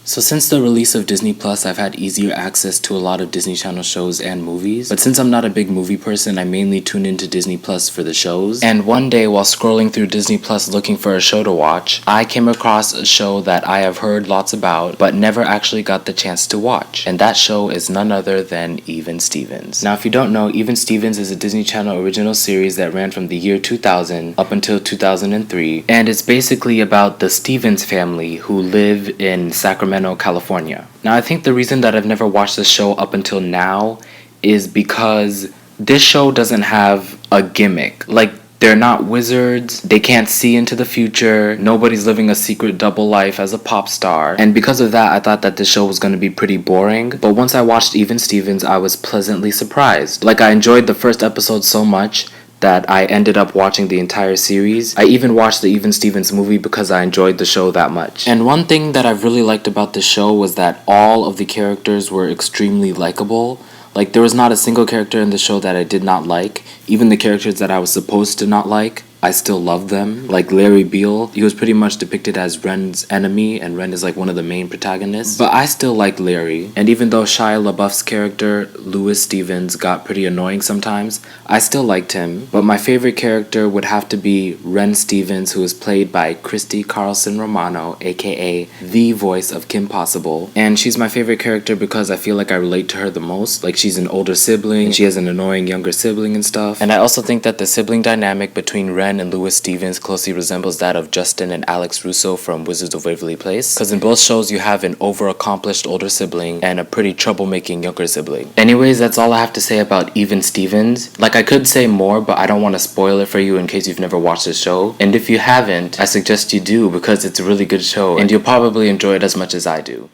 So since the release of Disney Plus, I've had easier access to a lot of Disney Channel shows and movies. But since I'm not a big movie person, I mainly tune into Disney Plus for the shows. And one day while scrolling through Disney Plus looking for a show to watch, I came across a show that I have heard lots about, but never actually got the chance to watch. And that show is none other than Even Stevens. Now if you don't know, Even Stevens is a Disney Channel original series that ran from the year 2000 up until 2003. And it's basically about the Stevens family who live in Sacramento, California. Now, I think the reason that I've never watched this show up until now is because this show doesn't have a gimmick. Like, they're not wizards, they can't see into the future, nobody's living a secret double life as a pop star. And because of that, I thought that this show was going to be pretty boring. But once I watched Even Stevens, I was pleasantly surprised. Like, I enjoyed the first episode so much that I ended up watching the entire series. I even watched the Even Stevens movie because I enjoyed the show that much. And one thing that I've really liked about the show was that all of the characters were extremely likable. Like, there was not a single character in the show that I did not like. Even the characters that I was supposed to not like, I still loved them. Like Larry Beale, he was pretty much depicted as Ren's enemy, and Ren is like one of the main protagonists. But I still like Larry. And even though Shia LaBeouf's character, Louis Stevens, got pretty annoying sometimes, I still liked him. But my favorite character would have to be Ren Stevens, who is played by Christy Carlson Romano, aka the voice of Kim Possible. And she's my favorite character because I feel like I relate to her the most. Like, she's an older sibling, and she has an annoying younger sibling and stuff. And I also think that the sibling dynamic between Ren and Louis Stevens closely resembles that of Justin and Alex Russo from Wizards of Waverly Place, because in both shows you have an over-accomplished older sibling and a pretty troublemaking younger sibling. Anyways, that's all I have to say about Even Stevens. Like, I could say more, but I don't want to spoil it for you in case you've never watched the show. And if you haven't, I suggest you do, because it's a really good show and you'll probably enjoy it as much as I do.